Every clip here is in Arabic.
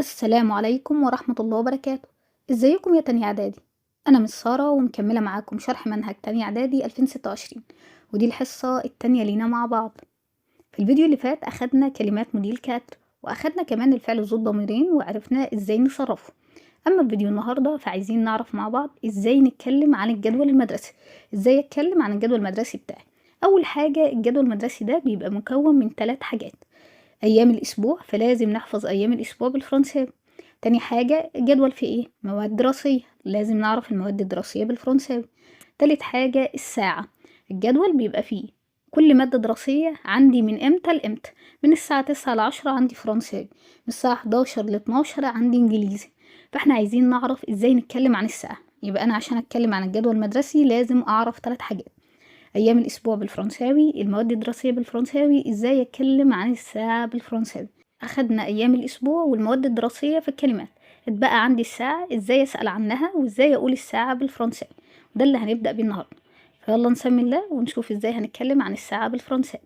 السلام عليكم ورحمة الله وبركاته. ازيكم يا تانية اعدادي؟ انا مس سارة ومكملة معاكم شرح منهج تانية اعدادي 2026، ودي الحصة التانية لينا مع بعض. في الفيديو اللي فات اخدنا كلمات موديل كاتر، واخدنا كمان الفعل ذو الضميرين وعرفنا ازاي نصرفه. اما في فيديو النهاردة فعايزين نعرف مع بعض ازاي نتكلم عن الجدول المدرسي، ازاي اتكلم عن الجدول المدرسي بتاعي. اول حاجة الجدول المدرسي ده بيبقى مكون من 3 حاجات: ايام الاسبوع، فلازم نحفظ ايام الاسبوع بالفرنساوي. تاني حاجة الجدول فيه ايه؟ مواد دراسية، لازم نعرف المواد الدراسية بالفرنساوي. تالت حاجة الساعة، الجدول بيبقى فيه كل مادة دراسية عندي من امتى لامتى. من الساعة 9 ل10 عندي فرنساوي، من الساعة 11 ل12 عندي انجليزي. فاحنا عايزين نعرف ازاي نتكلم عن الساعة. يبقى انا عشان اتكلم عن الجدول المدرسي لازم اعرف 3 حاجات: ايام الاسبوع بالفرنساوي، المواد الدراسيه بالفرنساوي، ازاي اتكلم عن الساعه بالفرنساوي. اخدنا ايام الاسبوع والمواد الدراسيه في الكلمات، اتبقى عندي الساعه، ازاي اسال عنها وازاي اقول الساعه بالفرنساوي. ده اللي هنبدا بيه النهارده. فيلا نسمي الله ونشوف ازاي هنتكلم عن الساعه بالفرنساوي.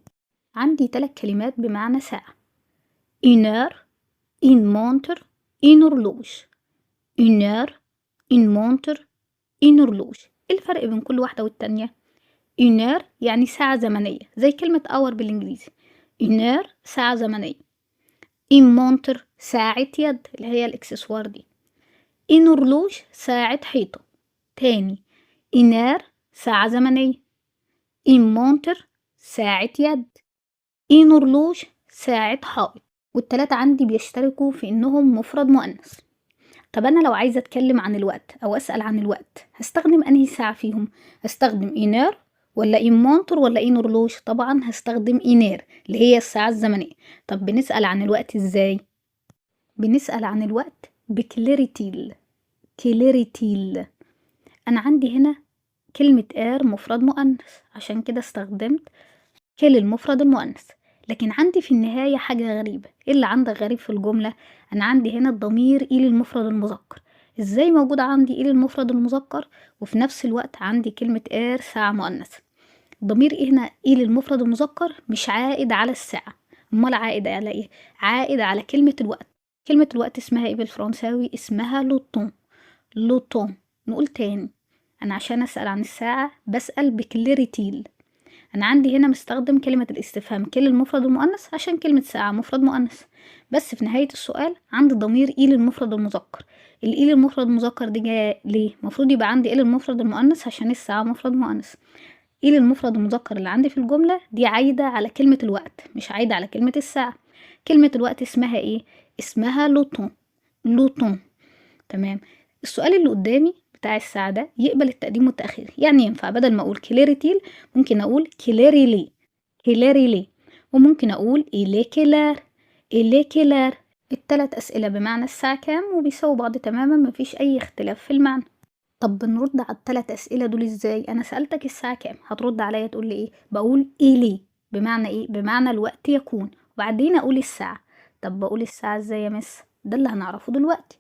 عندي 3 كلمات بمعنى ساعه: une heure, une montre, une horloge. une heure, une montre, une horloge. ايه الفرق بين كل واحده والتانيه؟ une heure يعني ساعة زمنية زي كلمة hour بالإنجليزي. une heure ساعة زمنية. une montre ساعة يد اللي هي الإكسسوار دي. une horloge ساعة حيطة. تاني: une heure ساعة زمنية. une montre ساعة يد. une horloge ساعة حائط. والتلاتة عندي بيشتركوا في إنهم مفرد مؤنث. طب أنا لو عايزة أتكلم عن الوقت أو أسأل عن الوقت هستخدم أنهي ساعة فيهم؟ هستخدم une heure ولا une montre ولا une horloge؟ طبعا هستخدم une heure اللي هي الساعة الزمنية. طب بنسأل عن الوقت ازاي؟ بنسأل عن الوقت بكليريتيل. كليريتيل. أنا عندي هنا كلمة اير مفرد مؤنث، عشان كده استخدمت كل المفرد المؤنث. لكن عندي في النهاية حاجة غريبة. ايه اللي عندك غريب في الجملة؟ أنا عندي هنا الضمير إيه للمفرد المذكر. ازاي موجود عندي إيه للمفرد المذكر وفي نفس الوقت عندي كلمة اير ساعة مؤنث؟ ضمير إيه هنا إيه للمفرد المذكر مش عائد على الساعة، امال عائد على ايه؟ عائد على كلمة الوقت. كلمة الوقت اسمها ايه بالفرنساوي؟ اسمها لوطون. لوطون. نقول تاني: انا عشان اسأل عن الساعة بسأل بكليريتيل. انا عندي هنا مستخدم كلمة الاستفهام كل المفرد المؤنث عشان كلمة ساعة مفرد مؤنث، بس في نهاية السؤال عندي ضمير ايه للمفرد المذكر. الايه للمفرد المذكر دي جايه ليه؟ المفروض يبقى عندي ايه للمفرد المؤنث عشان الساعة مفرد مؤنث. ايه للمفرد المذكر اللي عندي في الجملة دي عايدة على كلمة الوقت مش عايدة على كلمة الساعة. كلمة الوقت اسمها ايه؟ اسمها لوطون. لوطون. تمام. السؤال اللي قدامي بتاع الساعة ده يقبل التقديم والتأخير، يعني ينفع بدل ما اقول كليريتيل ممكن اقول كليريلي. كليريلي. وممكن اقول إلي كلار. إلي كلار. التلات أسئلة بمعنى الساعة كام وبيساووا بعض تماما، مفيش أي اختلاف في المعنى. طب بنرد على ال3 أسئلة دول ازاي؟ أنا سألتك الساعة كام، هترد عليا تقول لي ايه؟ بقول إلي بمعنى ايه؟ بمعنى الوقت يكون، وبعدين أقول الساعة. طب بقول الساعة ازاي يا مس؟ ده اللي هنعرفه دلوقتي.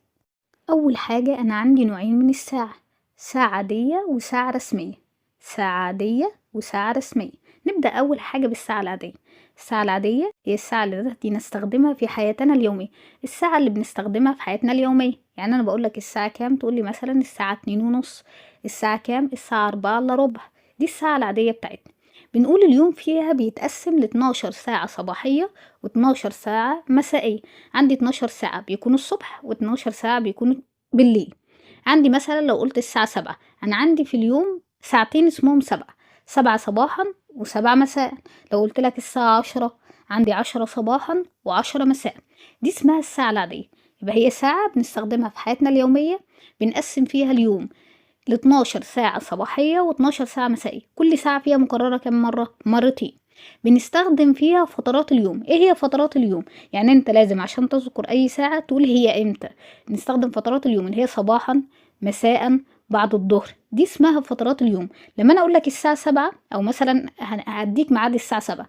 أول حاجة أنا عندي نوعين من الساعة: ساعة عادية وساعة رسمية. ساعة عادية وساعة رسمية. نبدأ أول حاجة بالساعة العادية. الساعة العادية هي الساعة التي نستخدمها في حياتنا اليومية، الساعة اللي بنستخدمها في حياتنا اليومية. يعني أنا بقولك الساعة كام تقولي مثلا الساعة 2:30. الساعة كام؟ الساعة 4:15. دي الساعة العادية بتاعتنا. بنقول اليوم فيها بيتقسم ل12 ساعة صباحية و12 ساعة مسائية. عندي 12 ساعة بيكونوا الصبح و12 ساعة بيكونوا بالليل. عندي مثلا لو قلت الساعة 7، أنا عندي في اليوم ساعتين اسمهم 7: 7 صباحا و7 مساء. لو قلت لك الساعة 10، عندي 10 صباحا و10 مساء. دي اسمها الساعة العادية. يبقى هي ساعة بنستخدمها في حياتنا اليومية، بنقسم فيها اليوم ل12 ساعة صباحية و12 ساعة مسائية. كل ساعة فيها مكررة كم مرة؟ مرتين. بنستخدم فيها فترات اليوم. ايه هي فترات اليوم؟ يعني انت لازم عشان تذكر اي ساعة تقول هي امتى. نستخدم فترات اليوم اللي هي صباحا، مساء، بعد الظهر. دي اسمها فترات اليوم. لما انا اقول لك الساعة 7 او مثلا هديك ميعاد الساعة 7،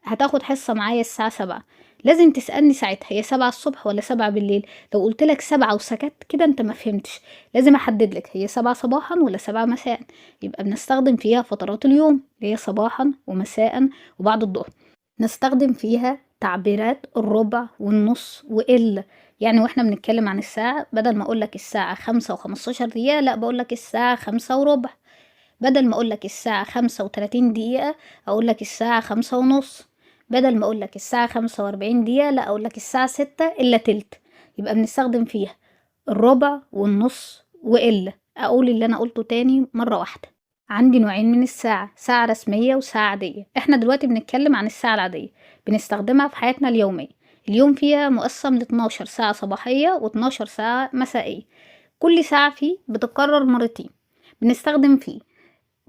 هتاخد حصة معايا الساعة 7، لازم تسألني ساعتها هي 7 الصبح ولا 7 بالليل. لو قلت لك 7 وسكت كده انت ما فهمتش، لازم احدد لك هي 7 صباحا ولا 7 مساء. يبقى بنستخدم فيها فترات اليوم اللي هي صباحا ومساء وبعد الظهر. نستخدم فيها تعبيرات الربع والنص وإلا. يعني واحنا بنتكلم عن الساعة، بدل ما أقولك الساعة 5:15 لأ بقولك الساعة 5:15. بدل ما أقولك الساعة 35 أقولك الساعة 5:30. بدل ما أقولك الساعة 45 لأ أقولك الساعة 6:03. يبقى بنستخدم فيها الربع والنص وإلا. أقول اللي أنا قلته تاني مرة واحدة. عندي نوعين من الساعة، ساعة رسمية وساعة عادية. احنا دلوقتي بنتكلم عن الساعة العادية، بنستخدمها في حياتنا اليومية. اليوم فيها مقسم ل12 ساعة صباحية و12 ساعة مسائية. كل ساعة فيه بتتكرر مرتين. بنستخدم فيه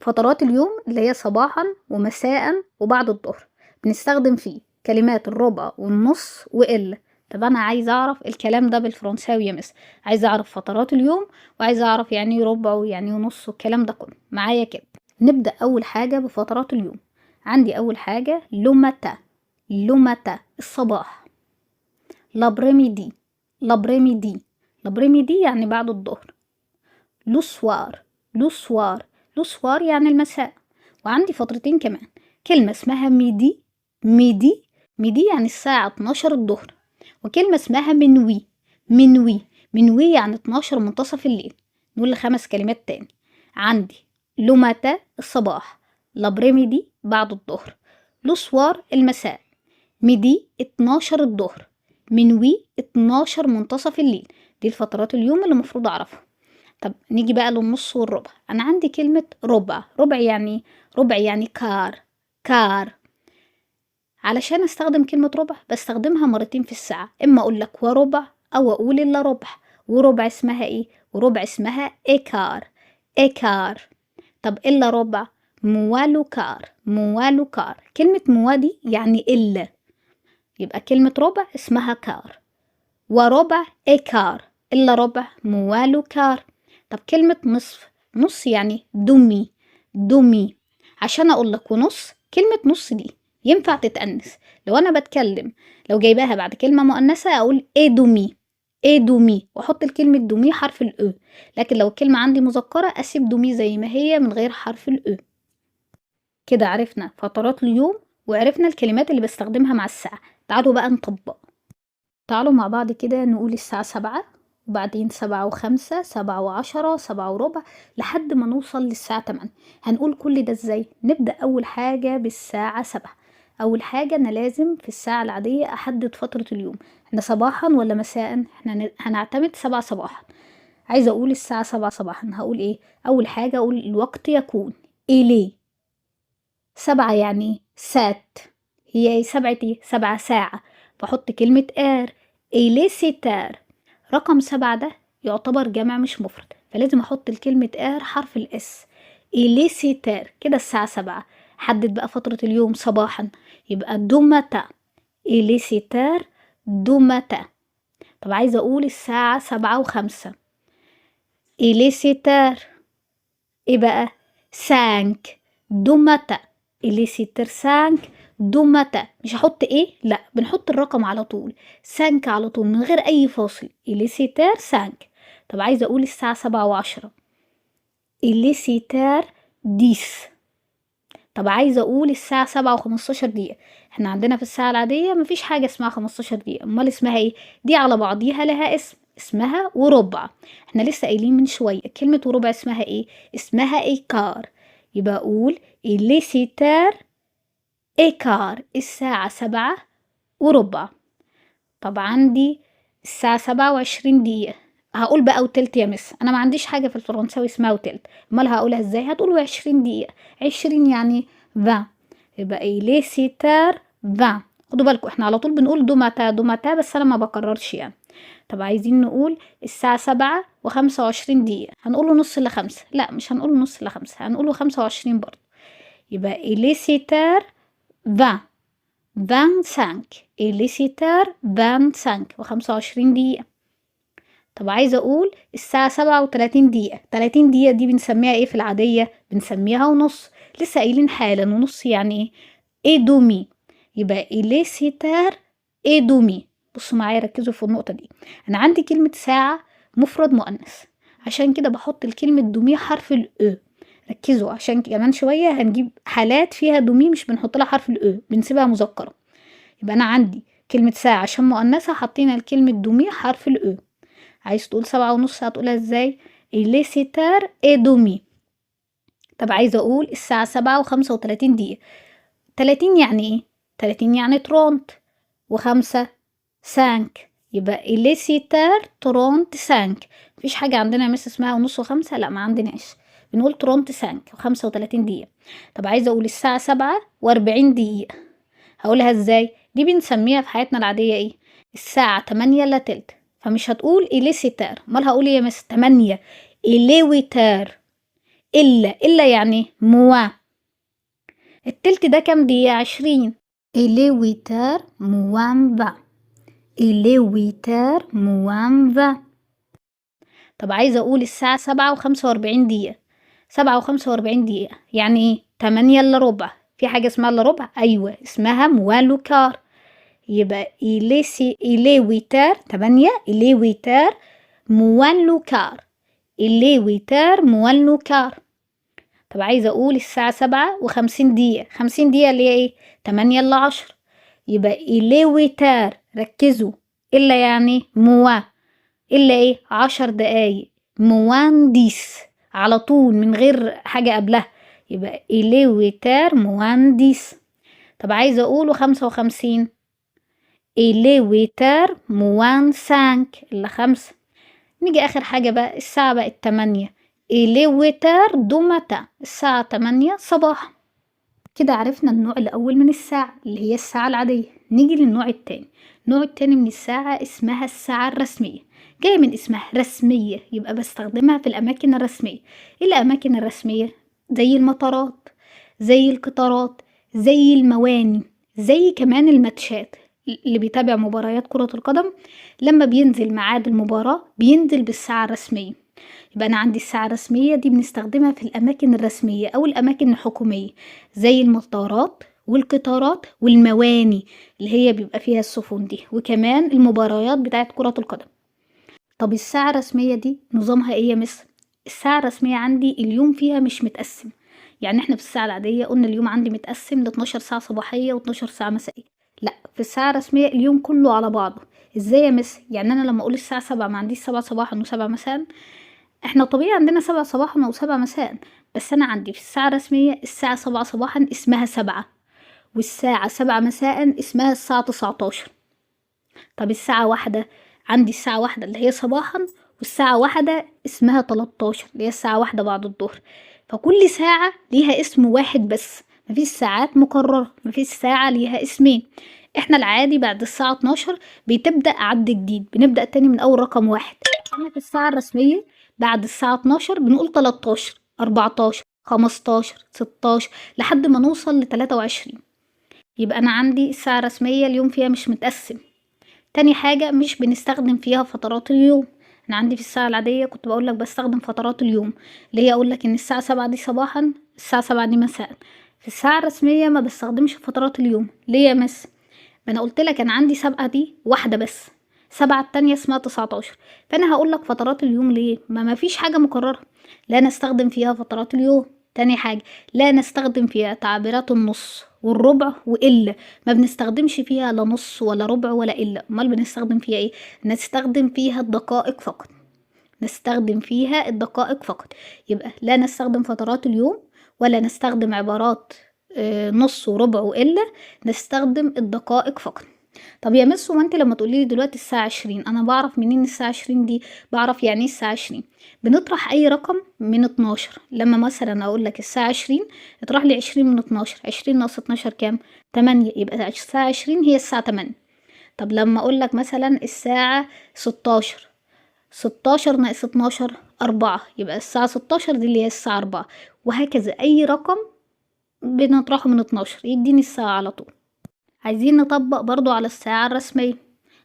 فترات اليوم اللي هي صباحا ومساء وبعد الظهر. بنستخدم فيه كلمات الربع والنص وإلا. طب أنا عايزة أعرف الكلام ده بالفرنساوي يا مس، عايزة أعرف فترات اليوم، وعايزة أعرف يعني ربع ويعني ونص والكلام ده كله معايا كده. نبدأ أول حاجة بفترات اليوم. عندي أول حاجة لوماتا. لوماتا الصباح. لابريميدي. لابريميدي. لابريميدي يعني بعد الظهر. لوسوار. لوسوار. لوسوار يعني المساء. وعندي فترتين كمان، كلمة اسمها ميدي. ميدي. ميدي يعني الساعة 12 الظهر. وكلمة اسمها منوي. منوي. منوي يعني 12 منتصف الليل. نقول 5 كلمات تاني. عندي لوماتا الصباح، لابريميدي بعد الظهر، لوسوار المساء، ميدي 12 الظهر، منوي 12 منتصف الليل. دي الفترات اليوم اللي المفروض اعرفها. طب نيجي بقى للنص والربع. انا عندي كلمة ربع. ربع يعني ربع يعني كار. كار. علشان استخدم كلمة ربع بستخدمها مرتين في الساعة، اما اقول لك وربع او اقول الا ربع. وربع اسمها ايه؟ وربع اسمها ايكار. ايكار. طب الا ربع موالو كار. موالو كار. كلمة موا دي يعني الا، يبقى كلمة ربع اسمها كار. وربع ايكار. الا ربع موالو كار. طب كلمة نصف. نص يعني دمي. دمي. عشان اقول لك ونص، كلمة نص دي ينفع تتأنس. لو انا بتكلم، لو جايباها بعد كلمة مؤنثة اقول ايه دومي. ايه دومي واحط الكلمة دومي حرف الاو. لكن لو الكلمة عندي مذكرة اسيب دومي زي ما هي من غير حرف الاو. كده عرفنا فترات اليوم وعرفنا الكلمات اللي بستخدمها مع الساعة. تعالوا بقى نطبق. تعالوا مع بعض كده نقول الساعة 7، وبعدين 7:05، 7:10، 7:15، لحد ما نوصل للساعة 8. هنقول كل ده ازاي؟ نبدأ أول حاجة بالساعة 7. أول حاجة أنا لازم في الساعة العادية أحدد فترة اليوم، احنا صباحا ولا مساء؟ احنا هنعتمد 7 صباحا. عايزة أقول الساعة 7 صباحا، هقول ايه؟ أول حاجة أقول الوقت يكون إليه. 7 يعني سات. هي 7 ايه؟ 7 ساعة. بحط كلمة ار. إليه ستار. رقم 7 ده يعتبر جمع مش مفرد، فلازم احط الكلمة ار حرف الاس. إليه ستار. كده الساعة 7. حدد بقى فترة اليوم صباحا، يبقى دومتا. إليه ستار دومتا. طب عايزة اقول الساعة 7:05. إليه ستار ايه بقى؟ سانك دومتا. إليه ستار سانك دومتا. مش هحط ايه، لا بنحط الرقم على طول. سانك على طول من غير اي فاصل. إليه ستار سانك. طب عايزة اقول الساعة 7:10. إليه ستار ديس. طب عايزة اقول الساعة 7:15. احنا عندنا في الساعة العادية مفيش حاجة اسمها 15 دقيقة، امال اسمها ايه؟ دي على بعضيها لها اسم، اسمها وربع. احنا لسه قايلين من شوية كلمة وربع اسمها ايه؟ اسمها ايكار. يبقى اقول إليه ستار ايكار. الساعة 7:15. طب عندي الساعة 7:20. هقول بقى وتلت يا مس، انا ما عنديش حاجة في الفرنساوي اسمها وتلت، امال هقولها ازاي؟ هتقولوا 20 دقيقة. 20 يعني 20. يبقى ايه؟ ليه ستار 20. خدوا بالكم احنا على طول بنقول دوماتا دوماتا، بس انا ما بكررش يعني. طب عايزين نقول الساعة 7:25. هنقوله نص ل5؟ لا مش هنقوله نص ل5، هنقوله 25 برضه. يبقى إليه ستار 20. 25. إليه ستار 25 و25 دقيقة. طب عايزة أقول الساعة 37 دقيقة. 30 دقيقة دي بنسميها إيه في العادية؟ بنسميها ونص. لسه قايلين حالا ونص يعني إيه؟ إيه دومي. يبقى إليه ستار إيه دومي. بصوا معايا ركزوا في النقطة دي. أنا عندي كلمة ساعة مفرد مؤنث، عشان كده بحط الكلمة دومي حرف الأو. ركزوا عشان كمان شوية هنجيب حالات فيها دومي مش بنحط لها حرف الأو، بنسيبها مذكرة. يبقى أنا عندي كلمة ساعة عشان مؤنثة حطينا لكلمة دومي حرف الأو. عايز تقول 7:30 هتقولها ازاي؟ إلي سيتار إي دومي. طب عايزة أقول الساعة 7:35. 30 يعني إيه؟ 30 يعني ترونت، و5 سانك، يبقى إلي سيتار ترونت سانك. مفيش حاجة عندنا يا مس اسمها ونص وخمسة، لأ ما عندناش، بنقول ترونت سانك و35 دقيقة. طب عايزة أقول الساعة 7:40. هقولها ازاي؟ دي بنسميها في حياتنا العادية ايه؟ الساعة 8:45. فمش هتقول إلي سيتار، امال هقول ايه يا مس؟ 8 إلي ويتار. إلا يعني موا. التلت ده كام دقيقة؟ 20. إلي ويتار موان فا. إلي ويتار موان فا. طب عايزة أقول الساعة 7:45. 7:45 يعني ايه؟ 8:15. في حاجة اسمها إلا ربع؟ أيوة اسمها موان كار. يبقى إلي ويتار 8 إلي ويتار موان كار. إلي ويتار موان كار. طب عايزة أقول الساعة 7:50. 50 دقيقة اللي هي إيه؟ 8:10. يبقى إلي ويتار، ركزوا، إلا يعني موا، إلا إيه؟ 10 دقايق، موان ديس، على طول من غير حاجة قبلها، يبقى إلي ويتار موان ديس. طب عايزة أقوله 55. إلي ويتار موان سانك، إلا 5. نيجي آخر حاجة بقى، الساعة بقت 8. إلي ويتار دو ماتا، الساعة 8 صباحا. كده عرفنا النوع الأول من الساعة اللي هي الساعة العادية. نيجي للنوع التاني. النوع التاني من الساعة اسمها الساعة الرسمية، جاية من اسمها رسمية، يبقى بستخدمها في الأماكن الرسمية. إيه الأماكن الرسمية؟ زي المطارات، زي القطارات، زي المواني، زي كمان الماتشات. اللي بيتابع مباريات كرة القدم لما بينزل ميعاد المباراة بينزل بالساعة الرسمية. يبقى أنا عندي الساعة الرسمية دي بنستخدمها في الأماكن الرسمية أو الأماكن الحكومية، زي المطارات والقطارات والمواني اللي هي بيبقى فيها السفن دي، وكمان المباريات بتاعت كرة القدم. طب الساعة الرسمية دي نظامها ايه يا مس؟ الساعة الرسمية عندي اليوم فيها مش متقسم. يعني احنا في الساعة العادية قلنا اليوم عندي متقسم ل 12 ساعة صباحية و12 ساعة مسائية. لا، في الساعة الرسمية اليوم كله على بعضه. ازاي يا مس؟ يعني انا لما اقول الساعة 7 ما عنديش 7 صباحا و7 مساء. احنا طبيعي عندنا 7 صباحا و7 مساء، بس انا عندي في الساعة الرسمية الساعة 7 صباحا اسمها 7، والساعة 7 مساء اسمها الساعة 19. طب الساعة 1 عندي الساعة 1 اللي هي صباحا، والساعة 1 اسمها 13 اللي هي الساعة 1 بعد الظهر. فكل ساعة ليها اسم واحد بس، مفيش ساعات مكررة، مفيش ساعة ليها اسمين. احنا العادي بعد الساعة 12 بتبدأ عد جديد، بنبدأ تاني من أول رقم 1. احنا في الساعة الرسمية بعد الساعة 12 بنقول 13 14 15 16 لحد ما نوصل ل23. يبقى أنا عندي الساعة الرسمية اليوم فيها مش متقسم. تاني حاجة مش بنستخدم فيها فترات اليوم. أنا عندي في الساعة العادية كنت بقولك بستخدم فترات اليوم، اللي هي أقولك إن الساعة 7 دي صباحا، الساعة 7 دي مساء. في الساعة الرسمية ما بستخدمش فترات اليوم. ليه يا مس؟ ما أنا قلتلك أنا عندي 7 دي واحدة بس، 7 التانية اسمها 19. فأنا هقولك فترات اليوم ليه؟ ما فيش حاجة مكررة لا نستخدم فيها فترات اليوم. تاني حاجة لا نستخدم فيها تعبيرات النص والربع وإلا، ما بنستخدمش فيها لا نص ولا ربع ولا إلا. أمال بنستخدم فيها إيه؟ نستخدم فيها الدقائق فقط، نستخدم فيها الدقائق فقط. يبقى لا نستخدم فترات اليوم ولا نستخدم عبارات نص وربع وإلا، نستخدم الدقائق فقط. طب يا مس هو انت لما تقولي لي دلوقتي الساعة 20 انا بعرف منين الساعة 20 دي؟ بعرف يعني ايه الساعة 20. بنطرح اي رقم من 12. لما مثلا اقول لك الساعة 20 اطرح لي 20 من 12. 20 ناقص 12 كام؟ 8. يبقى الساعة 20 هي الساعة 8. طب لما اقول لك مثلا الساعة 16، 16 ناقص 12 4، يبقى الساعة 16 دي اللي هي الساعة 4. وهكذا اي رقم بنطرحه من 12 يديني الساعة على طول. عايزين نطبق برضو على الساعة الرسمية،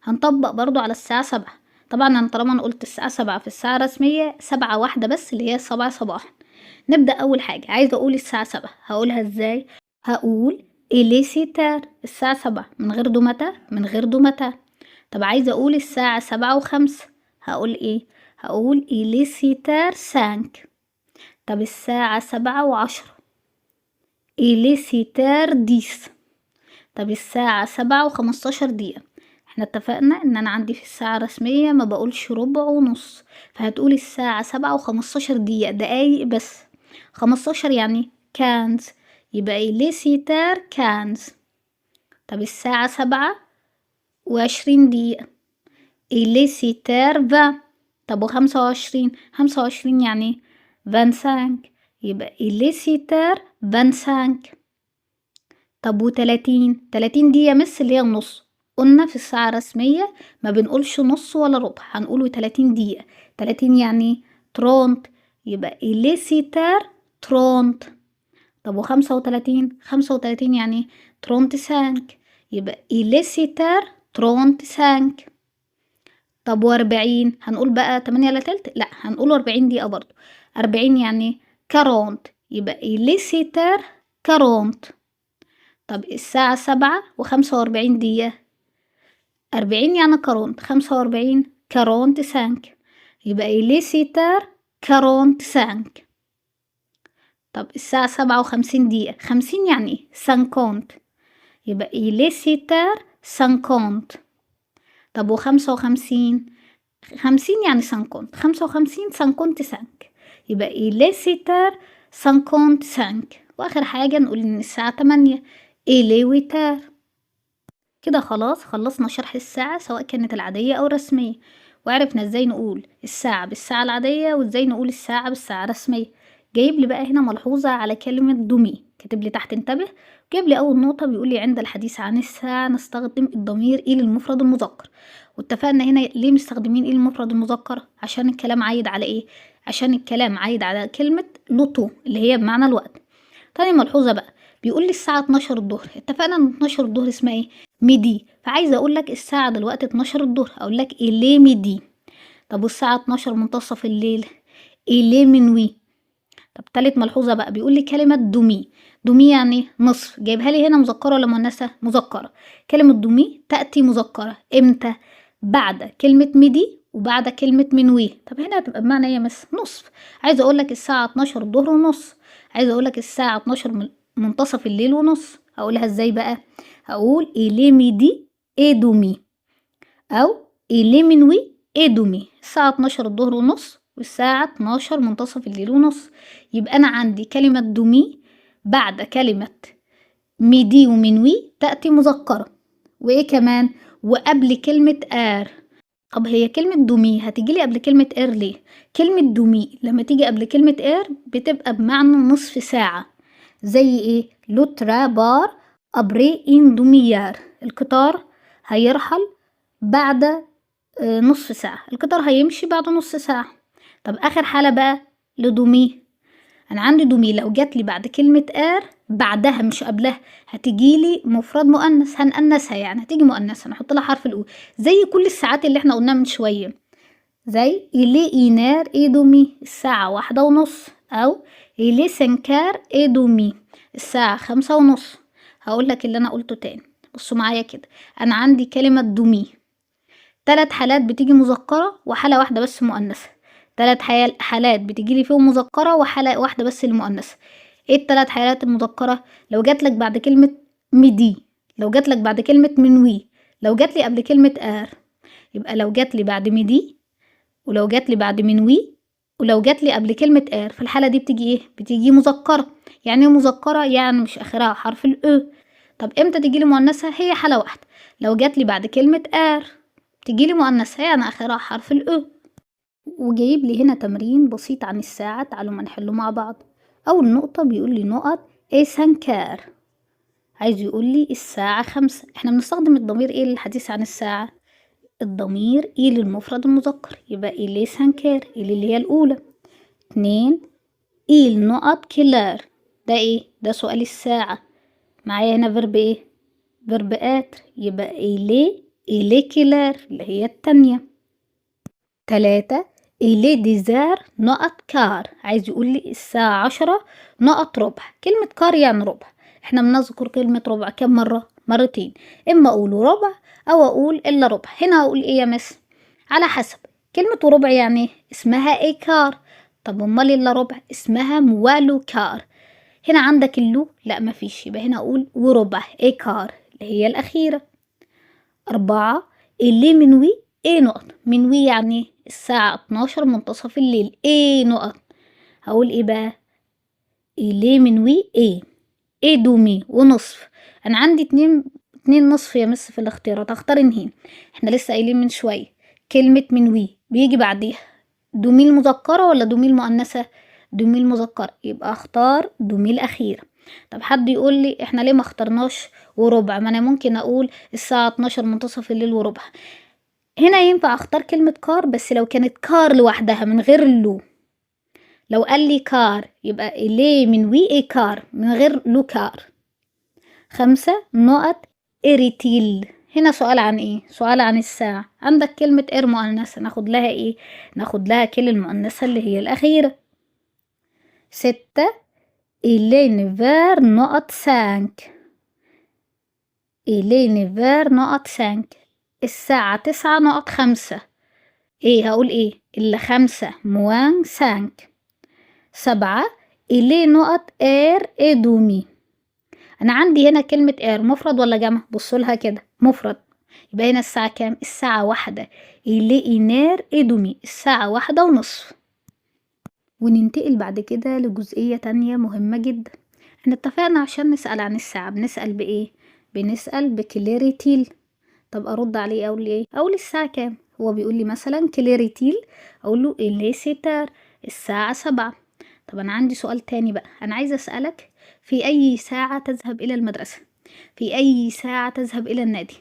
هنطبق برضو على الساعة 7. طبعا انا طالما انا قلت الساعة 7 في الساعة الرسمية 7 واحدة بس اللي هي 7 صباحا. نبدأ أول حاجة، عايزة أقول الساعة 7 هقولها ازاي؟ هقول إلي سيتار، الساعة 7 من غير دومتا، من غير دومتا. طب عايزة أقول الساعة 7:05 هقول ايه؟ هقول إلي سيتار 5. طب الساعة 7:10 إلي سيتار 10. طب الساعة 7:15. احنا اتفقنا ان انا عندي في الساعة الرسمية ما بقولش ربع ونص، فهتقول الساعة 7:15 دقايق بس. 15 يعني كانز، يبقى لي سيتار كانز. طب الساعة 7:20. لي سيتار فا. طب و25، 25 يعني 25، يبقى لي سيتار 25. طب و30، 30 دي يا مس اللي هي النص. قلنا في الساعة الرسمية ما بنقولش نص ولا ربع، هنقوله 30 دقيقة. 30 يعني ترونت، يبقى لي سيتار ترونت. طب و35، 35 يعني ترونت سانك، يبقى لي سيتار ترونت سانك. طب و40 هنقول بقى 8 إلا تلت؟ لا، هنقول 40 دقيقة برضو. 40 يعني كارونت، يبقى لي سيتار كارونت. طب الساعة 7:45. 40 يعني كارونت، 45 كارونت سانك، يبقى لي سيتار كارونت سانك. طب الساعة 7:50. 50 يعني ايه؟ سانكونت، يبقى لي سيتار سانكونت. طب و55، 50 يعني سانكونت، 55 سانكونت سانك، يبقى لي سيتار سانكونت سانك. واخر حاجة نقول ان الساعة 8 لي ويتار. كده خلاص خلصنا شرح الساعة سواء كانت العادية أو الرسمية، وعرفنا ازاي نقول الساعة بالساعة العادية وازاي نقول الساعة بالساعة الرسمية. جايب لي بقى هنا ملحوظة على كلمة دومي، كاتب لي تحت انتبه. جايب لي أول نقطة بيقول لي عند الحديث عن الساعة نستخدم الضمير للمفرد المذكر. واتفقنا هنا ليه مستخدمين للمفرد المذكر؟ عشان الكلام عايد على ايه؟ عشان الكلام عايد على كلمة لوتو اللي هي بمعنى الوقت. تاني ملحوظة بقى بيقول لي الساعة 12 الظهر، اتفقنا ان 12 الظهر اسمها ايه؟ ميدي. فعايزه اقول لك الساعه دلوقتي 12 الظهر، اقول لك إليه ميدي. طب والساعه 12 منتصف الليل، إليه منوي. طب تالت ملحوظه بقى بيقول لي كلمه دومي. دومي يعني نصف، جايبها لي هنا مذكره ولا مؤنثه؟ مذكره. كلمه دومي تاتي مذكره امتى؟ بعد كلمه ميدي وبعد كلمه منوي. طب هنا هتبقى بمعنى ايه يا مس؟ نصف. عايزه اقول لك الساعه 12 الظهر ونص، عايزه اقول لك الساعه 12 منتصف الليل ونص. هقولها ازاي بقى؟ هقول إلي ميدي اي دومي، او إلي منوي اي دومي. الساعة 12 الظهر ونص والساعة 12 منتصف الليل ونص. يبقى انا عندي كلمة دومي بعد كلمة ميدي ومنوي تأتي مذكرة، وايه كمان؟ وقبل كلمة ار. طب هي كلمة دومي هتيجي قبل كلمة ار ليه؟ كلمة دومي لما تيجي قبل كلمة ار بتبقى بمعنى نصف ساعة. زي ايه؟ لوترا بار ابري ان دوميار، القطار هيرحل بعد نصف ساعة، القطار هيمشي بعد نص ساعة. طب اخر حالة بقى لدومي، انا عندي دومي لو جاتلي بعد كلمة ار بعدها مش قبلها هتجيلي مفرد مؤنث، هنأنثها يعني هتيجي مؤنثة، نحط لها حرف الاو زي كل الساعات اللي احنا قلناها من شوية. زي إلي إينار إي دومي الساعة 1:30، أو إلي سنكار إي دومي الساعة 5:30. هقولك اللي أنا قلته تاني، بصوا معايا كده. أنا عندي كلمة دومي 3 حالات بتيجي مذكرة وحالة واحدة بس مؤنثة. 3 حالات بتجيلي فيهم مذكرة وحالة واحدة بس المؤنثة. ايه ال3 حالات المذكرة؟ لو جاتلك بعد كلمة ميدي، لو جاتلك بعد كلمة منوي، لو جاتلي قبل كلمة ار. يبقى لو جاتلي بعد ميدي، ولو جاتلي بعد منوي، ولو جاتلي قبل كلمة ار، في الحالة دي بتيجي ايه؟ بتيجي مذكرة. يعني ايه مذكرة؟ يعني مش اخرها حرف الاو. طب امتى تجيلي مؤنثة؟ هي حالة واحدة، لو جاتلي بعد كلمة ار تجيلي مؤنثة يعني اخرها حرف الاو. وجايب لي هنا تمرين بسيط عن الساعة، تعالوا ما نحله مع بعض. اول نقطة بيقول لي نقط ايه سانكار، عايز يقول لي الساعة 5. احنا بنستخدم الضمير ايه للحديث عن الساعة؟ الضمير إيه للمفرد المذكر، يبقى إلي سانكير، إلي اللي هي الأولى. 2 إيل نقط كيلار، ده إيه؟ ده سؤال الساعة. معايا هنا فيرب إيه؟ فيرب آتر، يبقى إلي كيلار اللي هي التانية. 3 إلي ديزار نقط كار، عايز يقول لي الساعة 10 نقط ربع. كلمة كار يعني ربع، احنا بنذكر كلمة ربع كم مرة؟ مرتين، اما اقول ربع او اقول الا ربع. هنا اقول ايه يا مس؟ على حسب. كلمة ربع يعني اسمها ايه؟ كار. طب امال الا ربع اسمها موالو كار. هنا عندك اللو؟ لا مفيش، يبقى هنا اقول وربع ايه كار اللي هي الأخيرة. 4 اللي منوي ايه نقط. منوي يعني الساعة 12 منتصف الليل. ايه نقط. هقول ايه بقى؟ اللي منوي ايه دومي ونصف. انا عندي اتنين نصف يا مس في الاختيارات، هختار انهين. احنا لسه قايلين من شوية كلمة منوي بيجي بعديها دومي المذكرة ولا دومي المؤنثة؟ دومي المذكرة، يبقى اختار دومي الأخيرة. طب حد يقول لي احنا ليه ما اخترناش وربع؟ ما انا ممكن اقول الساعة 12 منتصف الليل وربع. هنا ينفع اختار كلمة كار بس لو كانت كار لوحدها من غير اللو. لو قال لي كار يبقى ليه من وي ايه كار من غير لو كار. 5 نقط إريتيل. هنا سؤال عن ايه؟ سؤال عن الساعة. عندك كلمة إر مؤنثة، ناخد لها ايه؟ ناخد لها كلمة مؤنثة اللي هي الأخيرة. 6 إلينيفير نقط سانك. إلينيفير نقط سانك. الساعة 9 نقط 5. ايه هقول ايه؟ اللي 5 موان سانك. 7 إلي نقط إير إدومي. أنا عندي هنا كلمة إير مفرد ولا جمع؟ بصولها كده مفرد، يبقى هنا الساعة كام؟ الساعة 1. إلي إنير إدومي، الساعة 1:30. وننتقل بعد كده لجزئية تانية مهمة جدا. احنا اتفقنا عشان نسأل عن الساعة بنسأل بإيه؟ بنسأل بكليريتيل. طب أرد عليه أقول إيه؟ أقول الساعة كام؟ هو بيقول لي مثلا كليريتيل، أقول له إلي سيتار، الساعة 7. طب أنا عندي سؤال تاني بقى، أنا عايزة أسألك في أي ساعة تذهب إلى المدرسة؟ في أي ساعة تذهب إلى النادي؟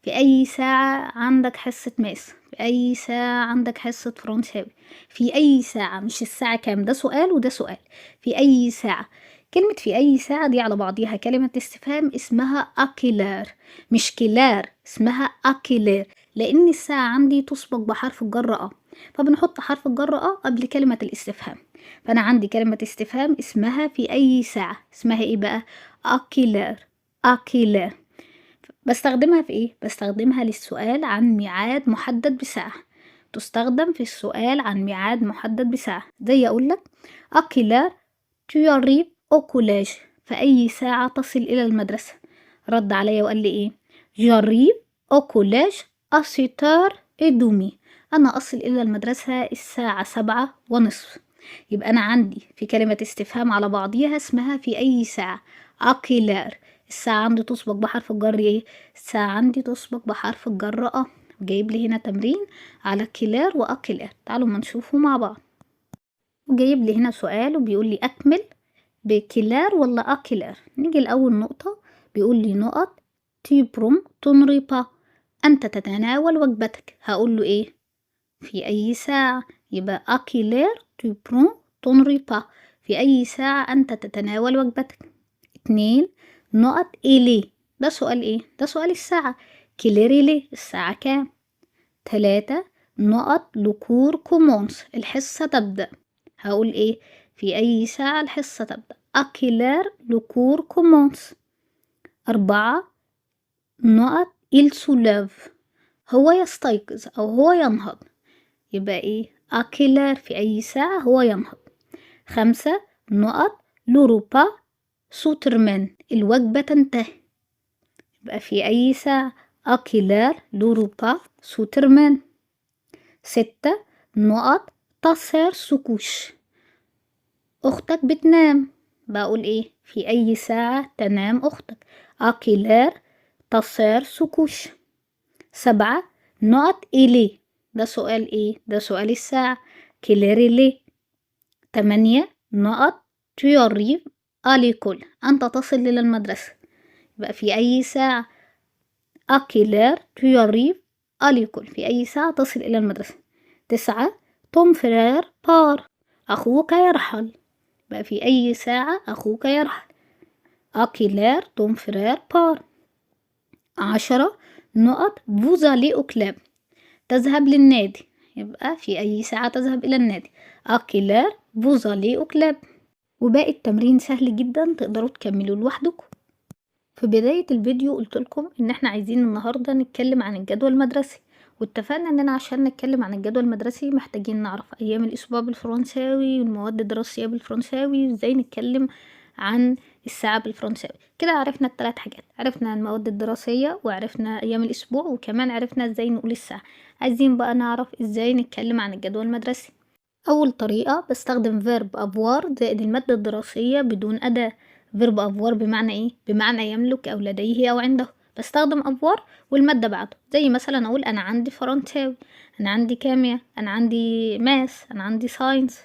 في أي ساعة عندك حصة ماس؟ في أي ساعة عندك حصة فرنساوي؟ في أي ساعة، مش الساعة كام، ده سؤال وده سؤال. في أي ساعة. كلمة في أي ساعة دي على بعضيها كلمة استفهام اسمها أكيلار، مش كيلار، اسمها أكيلار، لأن الساعة عندي تسبق بحرف الجر فبنحط حرف الجر قبل كلمة الاستفهام. فأنا عندي كلمة استفهام اسمها في أي ساعة، اسمها إيه بقى؟ أكيلار. أكيلار. بستخدمها في إيه؟ بستخدمها للسؤال عن ميعاد محدد بساعة. تستخدم في السؤال عن ميعاد محدد بساعة، زي أقولك أكيلار tu arrives au collège. في أي ساعة تصل إلى المدرسة؟ رد عليا وقال لي إيه؟ j'arrive au collège à 7h30. أنا أصل إلى المدرسة الساعة 7:30. يبقى أنا عندي في كلمة استفهام على بعضيها اسمها في أي ساعة أكيلار. الساعة عندي تسبق بحرف الجر إيه؟ الساعة عندي تسبق بحرف الجر جايب لي هنا تمرين على كيلار وأكيلار، تعالوا ما نشوفه مع بعض. وجايب لي هنا سؤال وبيقول لي أكمل بكيلار ولا أكيلار. نيجي لأول نقطة، بيقول لي نقط تي بروم تون ريبا، أنت تتناول وجبتك. هقول له إيه؟ في أي ساعة. يبقى أكيلار تي بروم تون ريبا، في أي ساعة أنت تتناول وجبتك. 2 نقط إلي، ده سؤال إيه؟ ده سؤال الساعة. كيلير إلي، الساعة كام؟ 3 نقط لكور كومونس، الحصة تبدأ. هقول إيه؟ في أي ساعة الحصة تبدأ. أكيلار لكور كومونس. 4 نقط إل سوليف، هو يستيقظ أو هو ينهض. يبقى إيه؟ أكيلار في أي ساعة هو ينهض. 5 نقط لوروبا سوترمان، الوجبة تنتهي. يبقى في أي ساعة. أكيلار لوروبا سوترمان. 6 نقط تصير سكوش، أختك بتنام. بقول إيه؟ في أي ساعة تنام أختك. أكيلار تصير سكوش. 7 نقط إلي، ده سؤال إيه؟ ده سؤال الساعة. كيلير إلي. 8 نقط تيوريف أليكول، أنت تصل إلى المدرسة. يبقى في أي ساعة. أكيلار تيوريف أليكول، في أي ساعة تصل إلى المدرسة. 9 توم فرير بار، أخوك يرحل. بقى في أي ساعة أخوك يرحل. أكيلار توم فرير بار. 10 نقط فوزالي أوكلاب، تذهب للنادي. يبقى في أي ساعة تذهب إلى النادي. أكيلار فوزالي أوكلاب. وباقي التمرين سهل جدا، تقدروا تكملوا لوحدكم. في بداية الفيديو قلت لكم ان احنا عايزين النهاردة نتكلم عن الجدول المدرسي، واتفقنا اننا عشان نتكلم عن الجدول المدرسي محتاجين نعرف ايام الاسبوع بالفرنساوي والمواد الدراسية بالفرنساوي، وازاي نتكلم عن الساعة بالفرنساوي. كده عرفنا الثلاث حاجات، عرفنا المواد الدراسية وعرفنا أيام الأسبوع وكمان عرفنا ازاي نقول الساعة. عايزين بقى نعرف ازاي نتكلم عن الجدول المدرسي. أول طريقة بستخدم فيرب أفوار زائد المادة الدراسية بدون أداة. فيرب أفوار بمعنى إيه؟ بمعنى يملك أو لديه أو عنده. بستخدم أفوار والمادة بعده، زي مثلا أقول أنا عندي فرنساوي، أنا عندي كيمياء، أنا عندي ماس، أنا عندي ساينس.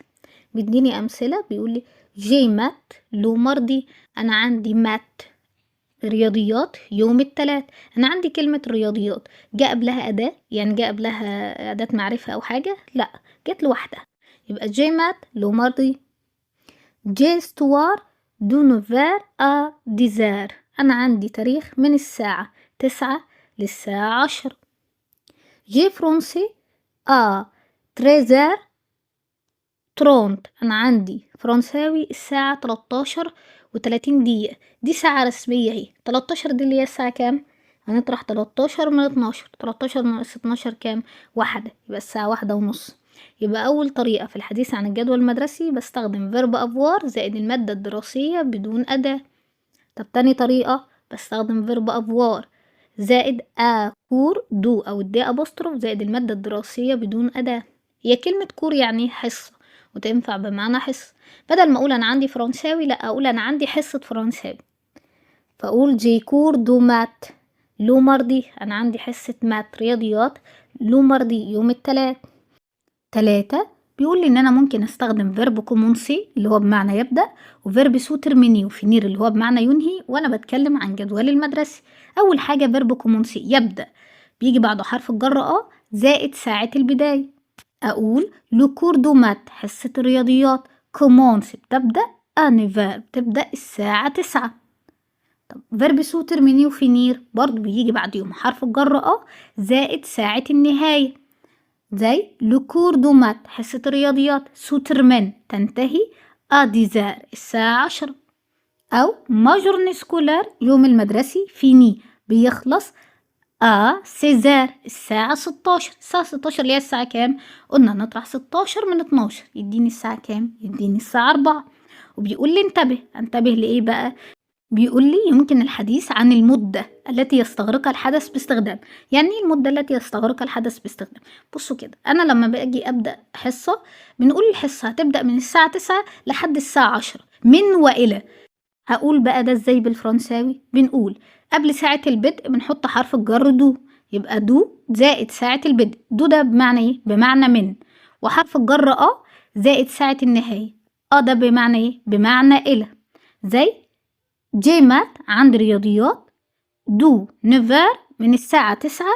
بيديني أمثلة، بيقولي جي مات لو مردي، أنا عندي مات رياضيات يوم التلات. أنا عندي كلمة رياضيات جاء قبلها أداة، يعني جاء قبلها أداة معرفة أو حاجة؟ لأ، جت لوحدها. يبقى جي مات لو مرضي. جي ستوار دو نوفير أ ديزار، أنا عندي تاريخ من الساعة 9 للساعة 10. جي فرونسي أ تريزار ترونت، أنا عندي فرنساوي الساعة 13:30. دي ساعة رسمية اهي. 13 دي اللي هي الساعة كام؟ هنطرح 13 من 12. 13 ناقص 12 كام؟ 1، يبقى الساعة 1:30. يبقى أول طريقة في الحديث عن الجدول المدرسي بستخدم فيرب أفوار زائد المادة الدراسية بدون أداة. طب تاني طريقة بستخدم فيرب أفوار زائد كور دو أو الدي أبوستروف زائد المادة الدراسية بدون أداة. هي كلمة كور يعني حصة وتنفع بمعنى حصة. بدل ما أقول أنا عندي فرنساوي، لأ، أقول أنا عندي حصة فرنساوي، فأقول جي كور دو مات لو مردي، أنا عندي حصة مات رياضيات لو مردي يوم التلات. 3 بيقول لي ان انا ممكن استخدم فيرب كومونسي اللي هو بمعنى يبدأ، وفيرب سو ترميني وفينير اللي هو بمعنى ينهي، وانا بتكلم عن جدول المدرسي. اول حاجة فيرب كومونسي يبدأ، بيجي بعده حرف الجر زائد ساعة البداية. اقول لو كور دو مات حصة الرياضيات، كومونسي بتبدأ، انيفير بتبدأ الساعة 9. طب فيرب سو ترميني وفينير برضو بيجي بعديهم حرف الجر زائد ساعة النهاية، زي لو كور دو مات حصة الرياضيات، سوترمان تنتهي، أديزار الساعة 10. أو ماجورني سكولار يوم المدرسي فيني بيخلص، سيزار الساعة 16. الساعة 16 اللي هي الساعة كام؟ قلنا نطرح 16 من 12 يديني الساعة كام؟ يديني الساعة 4. وبيقول لي انتبه لإيه بقى؟ بيقول لي يمكن الحديث عن المدة التي يستغرقها الحدث باستخدام. يعني ايه المدة التي يستغرقها الحدث باستخدام؟ بصوا كده، أنا لما باجي أبدأ حصة بنقول الحصة هتبدأ من الساعة 9 لحد الساعة 10 من وإلى. هقول بقى ده ازاي بالفرنساوي؟ بنقول قبل ساعة البدء بنحط حرف الجر دو، يبقى دو زائد ساعة البدء. دو ده بمعنى ايه؟ بمعنى من، وحرف الجر زائد ساعة النهاية. ده بمعنى ايه؟ بمعنى إلى. زي جي مات عند رياضيات، دو نيفر من الساعة 9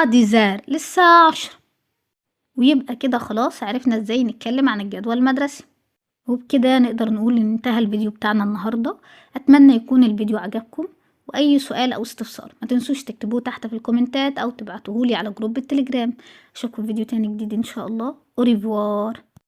ديزار للساعة 10. ويبقى كده خلاص عرفنا ازاي نتكلم عن الجدول المدرسي. وبكده نقدر نقول ان انتهى الفيديو بتاعنا النهاردة. اتمنى يكون الفيديو عجبكم، واي سؤال او استفسار ما تنسوش تكتبوه تحت في الكومنتات او تبعتوهولي على جروب التليجرام. اشوفكم في فيديو تاني جديد ان شاء الله. اوريفوار.